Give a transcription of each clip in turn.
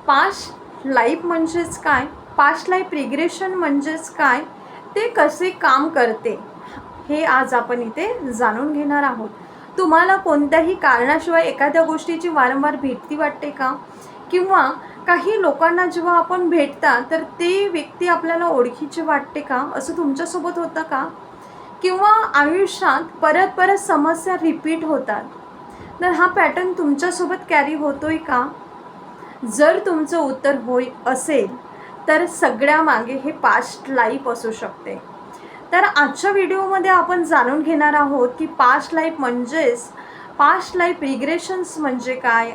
Past life म्हणजेच काय, past life regression म्हणजेच काय, ते कसे काम करते हे आज आपण इथे जाणून घेणार आहोत. तुम्हाला कोणत्याही कारणाशिवाय एखाद्या गोष्टीची वारंवार भीती वाटते का? किंवा काही लोकांना जेव्हा आपण भेटता तर ते व्यक्ती आपल्याला ओळखीची वाटते का? असं तुमच्यासोबत होतं का? किंवा आयुष्यात परत परत समस्या रिपीट होतात, तर हा पॅटर्न तुमच्यासोबत कॅरी होतोय का? जर तुमचं उत्तर होय असेल तर सगळ्यामागे हे पास्ट लाईफ असू शकते. तर आजच्या व्हिडिओमध्ये आपण जाणून घेणार आहोत की पास्ट लाईफ म्हणजेच, पास्ट लाईफ रिग्रेशन्स म्हणजे काय,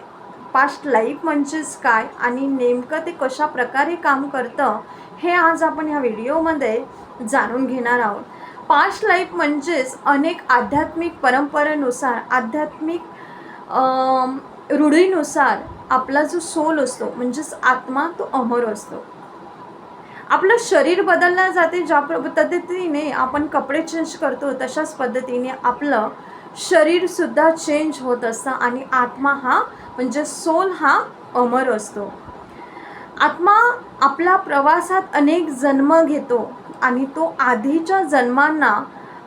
पास्ट लाईफ म्हणजेच काय आणि नेमकं ते कशा प्रकारे काम करतं हे आज आपण ह्या व्हिडिओमध्ये जाणून घेणार आहोत. पास्ट लाईफ म्हणजेच अनेक आध्यात्मिक परंपरेनुसार, आध्यात्मिक रूढीनुसार आपला जो सोल असतो म्हणजेच आत्मा तो अमर असतो. आपलं शरीर बदललं जाते, ज्या पद्धतीने आपण कपडे चेंज करतो तशाच पद्धतीने आपलं शरीरसुद्धा चेंज होत असतं आणि आत्मा हा म्हणजे सोल हा अमर असतो. आत्मा आपल्या प्रवासात अनेक जन्म घेतो आणि तो आधीच्या जन्मांना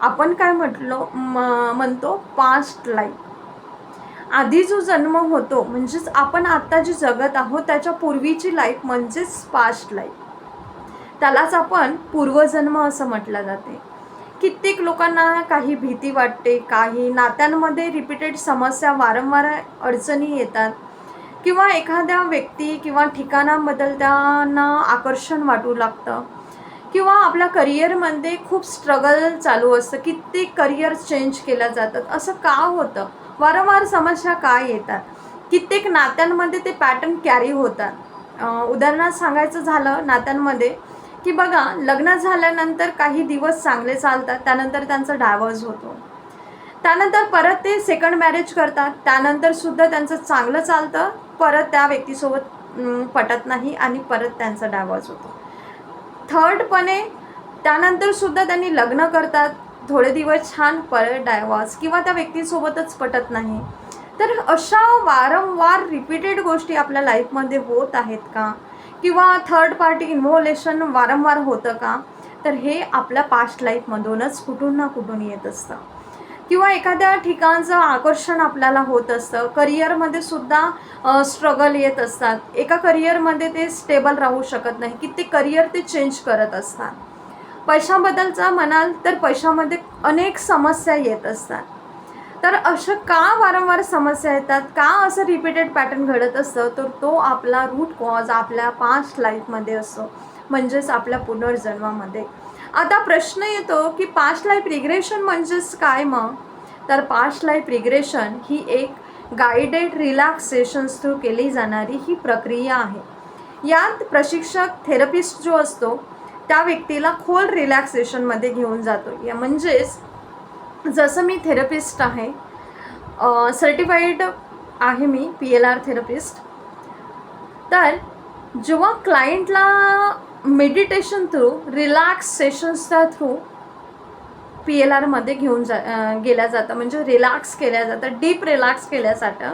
आपण काय म्हणतो पास्ट लाईफ. आधी जो जन्म होतो म्हणजेच आपण आत्ता जे जगत आहोत त्याच्या पूर्वीची लाईफ म्हणजेच पास्ट लाईफ. त्यालाच आपण पूर्वजन्म असं म्हटलं जाते. कित्येक लोकांना काही भीती वाटते, काही नात्यांमध्ये रिपीटेड समस्या, वारंवार अडचणी येतात किंवा एखाद्या व्यक्ती किंवा ठिकाणाबद्दल त्यांना आकर्षण वाटू लागतं किंवा आपल्या करिअरमध्ये खूप स्ट्रगल चालू असतं, कित्येक करिअर चेंज केल्या जातात. असं का होतं? वारंवार समस्या काय येतात? कित्येक नात्यांमध्ये ते पॅटर्न कॅरी होतात. उदाहरणार्थ सांगायचं झालं नात्यांमध्ये की बघा, लग्न झाल्यानंतर काही दिवस चांगले चालतात, त्यानंतर त्यांचा डायव्हर्स होतो, त्यानंतर परत ते सेकंड मॅरेज करतात, त्यानंतरसुद्धा त्यांचं चांगलं चालतं, परत त्या व्यक्तीसोबत पटत नाही आणि परत त्यांचा डायव्हर्स होतो. थर्डपणे त्यानंतरसुद्धा त्यांनी लग्न करतात, थोडे दिवस छान, परत डायव्हर्स किंवा त्या व्यक्तीसोबतच पटत नाही. तर अशा वारंवार रिपीटेड गोष्टी आपल्या लाईफमध्ये होत आहेत का? किंवा थर्ड पार्टी इन्व्हॉल्युशन वारंवार होतं का? तर हे आपल्या पास्ट लाईफमधूनच कुठून ना कुठून येत असतं. किंवा एखाद्या ठिकाणचं आकर्षण आपल्याला होत असतं. करिअरमध्ये सुद्धा स्ट्रगल येत असतात. एका करिअरमध्ये ते स्टेबल राहू शकत नाही की ते करिअर ते चेंज करत असतात. पैशाबद्दलचा म्हणाल तर पैशामध्ये अनेक समस्या येत असतात. तर असं का वारंवार समस्या येतात, का असं रिपीटेड पॅटर्न घडत असतं, तर तो आपला रूट कॉज आपल्या पास्ट लाईफमध्ये असतो, म्हणजेच आपल्या पुनर्जन्मामध्ये. आता प्रश्न येतो की पास्ट लाईफ रिग्रेशन म्हणजेच काय मग? तर पास्ट लाईफ रिग्रेशन ही एक गाइडेड रिलॅक्सेशन्स थ्रू केली जाणारी ही प्रक्रिया आहे. यात प्रशिक्षक थेरपिस्ट जो असतो त्या व्यक्तीला खोल रिलॅक्सेशनमध्ये घेऊन जातो. या म्हणजेच जसं मी थेरपिस्ट आहे, सर्टिफाईड आहे मी PLR थेरपिस्ट. तर जेव्हा क्लायंटला मेडिटेशन थ्रू, रिलॅक्सेशन्सच्या थ्रू PLRमध्ये घेऊन गेल्या जातं, म्हणजे रिलॅक्स केल्या जातं, डीप रिलॅक्स केल्या जातं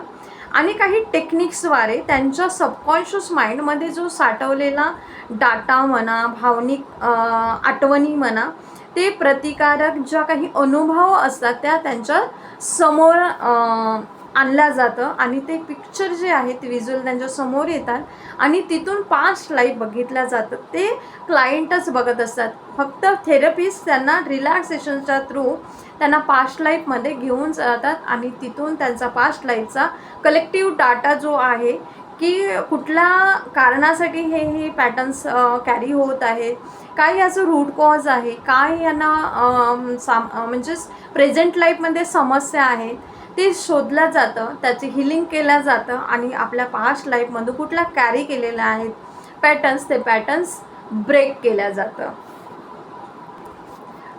आणि काही टेक्निक्सद्वारे त्यांच्या सबकॉन्शियस माइंडमध्ये जो साठवलेला डाटा म्हणा, भावनिक आठवणी म्हणा, ते प्रतिकारक ज्या काही अनुभव असतात त्या त्यांच्या समोर आणल्या जातं आणि ते पिक्चर जे आहेत ते व्हिज्युअल त्यांच्या समोर येतात आणि तिथून पास्ट लाईफ बघितल्या जातं. ते क्लायंटच बघत असतात. फक्त थेरपिस्ट त्यांना रिलॅक्सेशनच्या थ्रू त्यांना पास्ट लाईफमध्ये घेऊन जातात आणि तिथून त्यांचा पास्ट लाईफचा कलेक्टिव्ह डाटा जो आहे की कुठल्या कारणासाठी हे पॅटर्न्स कॅरी होत आहे, काय याचं रूट कॉज आहे, काय यांना म्हणजेच प्रेझेंट लाईफमध्ये समस्या आहेत, ते शोधलं जातं, त्याची हिलिंग केलं जातं आणि आपल्या पास्ट लाईफमधून कुठल्या कॅरी केलेल्या आहेत पॅटर्न्स, ते पॅटर्न्स ब्रेक केल्या जातं.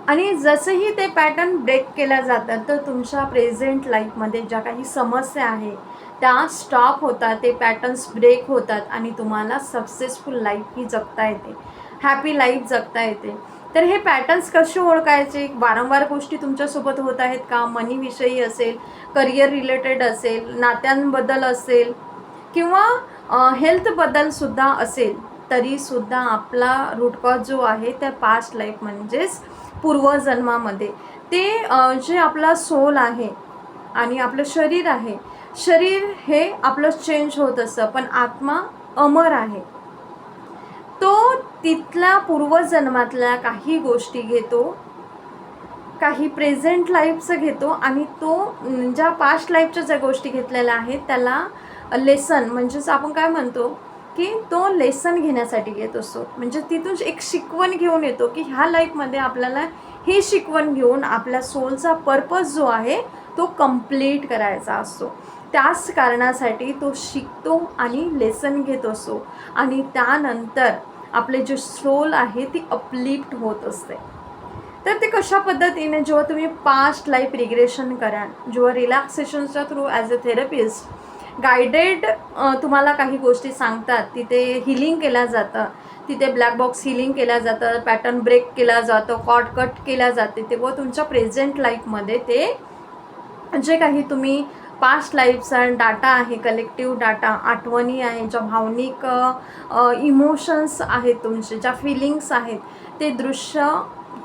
आणि जसंही ते पॅटर्न ब्रेक केल्या जातात तर तुमच्या प्रेझेंट लाईफमध्ये ज्या काही समस्या आहे त्या स्टॉप होतात, ते पॅटर्न्स ब्रेक होतात आणि तुम्हाला सक्सेसफुल लाईफ ही जगता येते, हॅपी लाईफ जगता येते. तर हे पॅटर्न्स कसे ओळखायचे? वारंवार गोष्टी तुमच्यासोबत होत आहेत का? मनीविषयी असेल, करिअर रिलेटेड असेल, नात्यांबद्दल असेल किंवा हेल्थबद्दलसुद्धा असेल तरीसुद्धा आपला रूट कॉज जो आहे त्या पास्ट लाईफ म्हणजेच पूर्वजन्मामध्ये ते जे आपला सोल आहे आणि आपलं शरीर आहे, शरीर हे आपलं चेंज होत असतं, पण आत्मा अमर आहे. तो तिथल्या पूर्वजन्मातल्या काही गोष्टी घेतो, काही प्रेझेंट लाईफचं घेतो आणि तो ज्या पास्ट लाईफच्या ज्या गोष्टी घेतलेल्या आहेत त्याला लेसन म्हणजेच आपण काय म्हणतो की तो लेसन घेण्यासाठी घेत असतो. म्हणजे तिथून एक शिकवण घेऊन येतो की ह्या लाईफमध्ये आपल्याला ही शिकवण घेऊन आपल्या सोलचा पर्पज जो आहे तो कंप्लीट करायचा असतो. त्याच कारणासाठी तो शिकतो आणि लेसन घेत असतो आणि त्यानंतर आपले जे सोल आहे ती अपलिफ्ट होत असते. तर ते कशा पद्धतीने जेव्हा तुम्ही पास्ट लाईफ रिग्रेशन कराल, जेव्हा रिलॅक्सेशनच्या through as a therapist guided तुम्हाला काही गोष्टी सांगतात, तिथे हिलिंग केलं जातं, तिथे ब्लॅक बॉक्स हिलिंग केलं जातं, पॅटर्न ब्रेक केला जातं, कॉर्ड कट केल्या जाते, तेव्हा तुमच्या प्रेझेंट लाईफमध्ये ते जे काही तुम्ही पास्ट लाईफचा डाटा आहे, कलेक्टिव्ह डाटा, आठवणी आहे, ज्या भावनिक इमोशन्स आहेत, तुमचे ज्या फिलिंग्स आहेत, ते दृश्य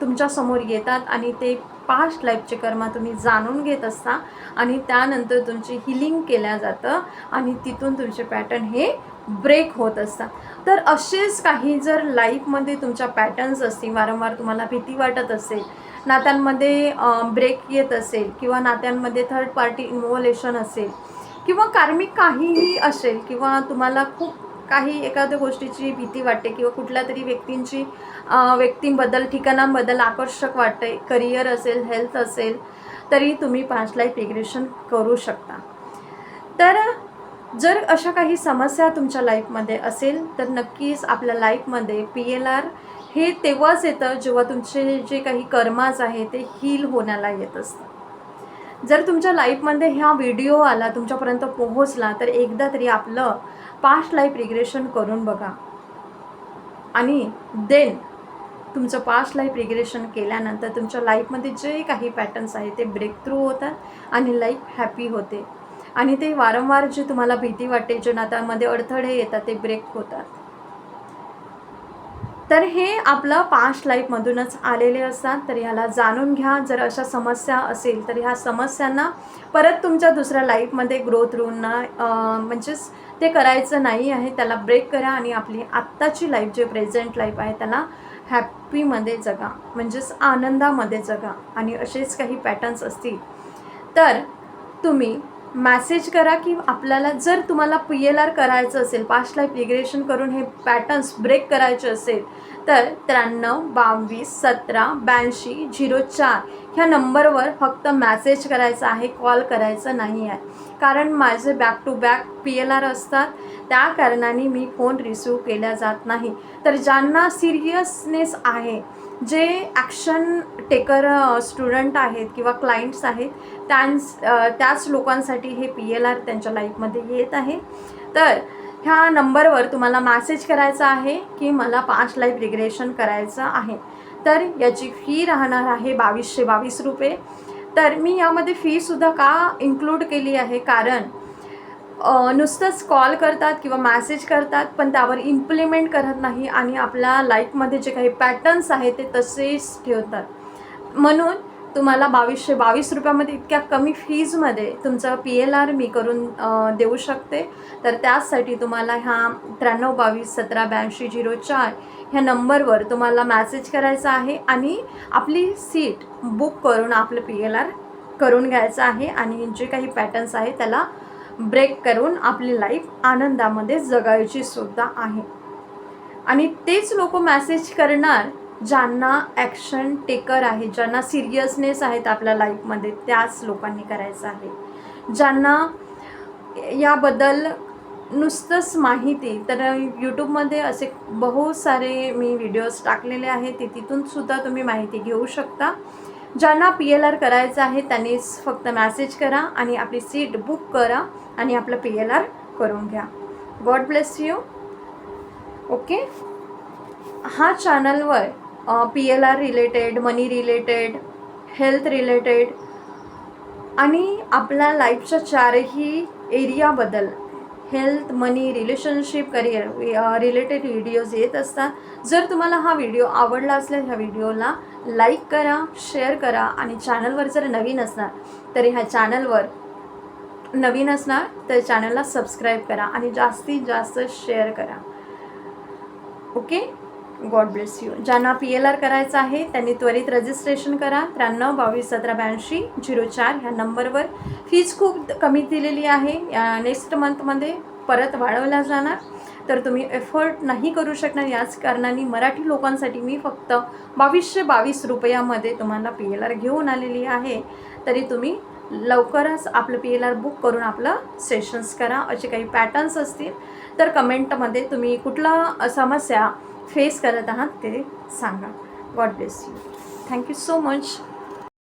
तुमच्यासमोर येतात आणि ते पास्ट लाईफचे कर्म तुम्ही जाणून घेत असता आणि त्यानंतर तुमची हिलिंग केल्या जातं आणि तिथून तुमचे पॅटर्न हे ब्रेक होत असतात. तर असेच काही जर लाईफमध्ये तुमच्या पॅटर्न्स असतील, वारंवार तुम्हाला भीती वाटत असेल, नात्यांमध्ये ब्रेक येत असेल किंवा नात्यांमध्ये थर्ड पार्टी इन्व्हॉल्युशन असेल किंवा कार्मिक काहीही असेल किंवा तुम्हाला खूप काही एखाद्या गोष्टीची भीती वाटते किंवा कुठल्या तरी व्यक्तींबद्दल, ठिकाणांबद्दल आकर्षक वाटते, करिअर असेल, हेल्थ असेल, तरी तुम्ही पास्ट लाईफ रिग्रेशन करू शकता. तर जर अशा काही समस्या तुमच्या लाईफमध्ये असेल तर नक्कीच आपल्या लाईफमध्ये PLR हे तेव्हाच येतं जेव्हा तुमचे जे काही कर्माज आहे ते हील होण्याला येत असतं. जर तुमच्या लाईफमध्ये हा व्हिडिओ आला, तुमच्यापर्यंत पोहोचला, तर एकदा तरी आपलं पास्ट लाईफ रिग्रेशन करून बघा आणि देन तुमचं पास्ट लाईफ रिग्रेशन केल्यानंतर तुमच्या लाईफमध्ये जे काही पॅटर्न्स आहेत ते ब्रेक थ्रू होतात आणि लाईफ हॅपी होते आणि ते वारंवार जे तुम्हाला भीती वाटते, जे नात्यामध्ये अडथळे येतात ते ब्रेक होतात. तर हे आपलं पास्ट लाईफमधूनच आलेले असतात. तर ह्याला जाणून घ्या. जर अशा समस्या असेल तर ह्या समस्यांना परत तुमच्या दुसऱ्या लाईफमध्ये ग्रो थ्रू म्हणजेच ते करायचं नाही आहे, त्याला ब्रेक करा आणि आपली आत्ताची लाईफ जे प्रेझेंट लाईफ आहे त्याला हॅपीमध्ये जगा, म्हणजेच आनंदामध्ये जगा. आणि असेच काही पॅटर्न्स असतील तर तुम्ही मॅसेज करा की आपल्याला जर तुम्हाला PLR करायचं असेल, पास्ट लाईफ रिग्रेशन करून हे पॅटर्न्स ब्रेक करायचे असेल तर 93 22 17 82 04 ह्या नंबरवर फक्त मॅसेज करायचा आहे, कॉल करायचं नाही आहे. कारण माझे बॅक टू बॅक PLR असतात, त्या कारणाने मी फोन रिसीव केला जात नाही. तर ज्यांना सिरियसनेस आहे, जे ॲक्शन टेकर स्टुडंट आहेत किंवा क्लायंट्स आहेत, त्याच लोकांसाठी हे PLR त्यांच्या लाईफमध्ये येत आहे. तर ह्या नंबरवर तुम्हाला मॅसेज करायचा आहे की मला पास्ट लाईफ रिग्रेशन करायचं आहे. तर याची फी राहणार आहे 2222 रुपये. तर मी यामध्ये फीसुद्धा का इन्क्लूड केली आहे, कारण नुसतंच कॉल करतात किंवा मॅसेज करतात पण त्यावर इम्प्लिमेंट करत नाही आणि आपल्या लाईफमध्ये जे काही पॅटर्न्स आहेत ते तसेच ठेवतात. म्हणून तुम्हाला 2222 रुपयामध्ये इतक्या कमी फीजमध्ये तुमचं PLR मी करून देऊ शकते. तर त्याचसाठी तुम्हाला ह्या 93 22 17 82 04 ह्या नंबरवर तुम्हाला मॅसेज करायचा आहे आणि आपली सीट बुक करून आपलं PLR करून घ्यायचं आहे आणि जे काही पॅटर्न्स आहे त्याला ब्रेक करून आपली लाईफ आनंदामध्ये जगायची सुद्धा आहे. आणि तेच लोक मॅसेज करणार ज्यांना ॲक्शन टेकर आहे, ज्यांना सिरियसनेस आहेत आपल्या लाईफमध्ये, त्याच लोकांनी करायचं आहे. ज्यांना याबद्दल नुसतंच माहिती, तर यूट्यूबमध्ये असे बहुत सारे मी व्हिडिओज टाकलेले आहेत, ते तिथूनसुद्धा तुम्ही माहिती घेऊ शकता. ज्यांना PLR करायचं आहे त्यांनीच फक्त मॅसेज करा आणि आपली सीट बुक करा आणि आपलं PLR करून घ्या. God bless you. ओके. हा चॅनलवर PLR रिलेटेड, मनी रिलेटेड, हेल्थ रिलेटेड आणि आपल्या लाईफच्या चारही एरियाबद्दल हेल्थ, मनी, रिलेशनशिप, करिअर रिलेटेड व्हिडिओज येत असतात. जर तुम्हाला हा व्हिडिओ आवडला असल्यास ह्या व्हिडिओला लाईक करा, शेअर करा आणि चॅनलवर जर नवीन असणार तर ह्या चॅनलवर नवीन असणार तर चॅनलला सबस्क्राईब करा आणि जास्तीत जास्त शेअर करा. Okay, God bless you. ज्यांना PLR करायचं आहे त्यांनी त्वरित रजिस्ट्रेशन करा. 93 22 17 82 04 ह्या नंबरवर. फीज खूप कमी दिलेली आहे. नेक्स्ट मंथमध्ये परत वाढवल्या जाणार, तर तुम्ही एफर्ट नाही करू शकणार. याच कारणाने मराठी लोकांसाठी मी फक्त 2222 रुपयामध्ये तुम्हाला PLR घेऊन आलेली आहे. तरी तुम्ही लवकरच आपलं PLR बुक करून आपलं सेशन्स करा. असे काही पॅटर्न्स असतील तर कमेंटमध्ये तुम्ही कुठला समस्या फेस करत आहात ते सांगा. God bless you. Thank you so much.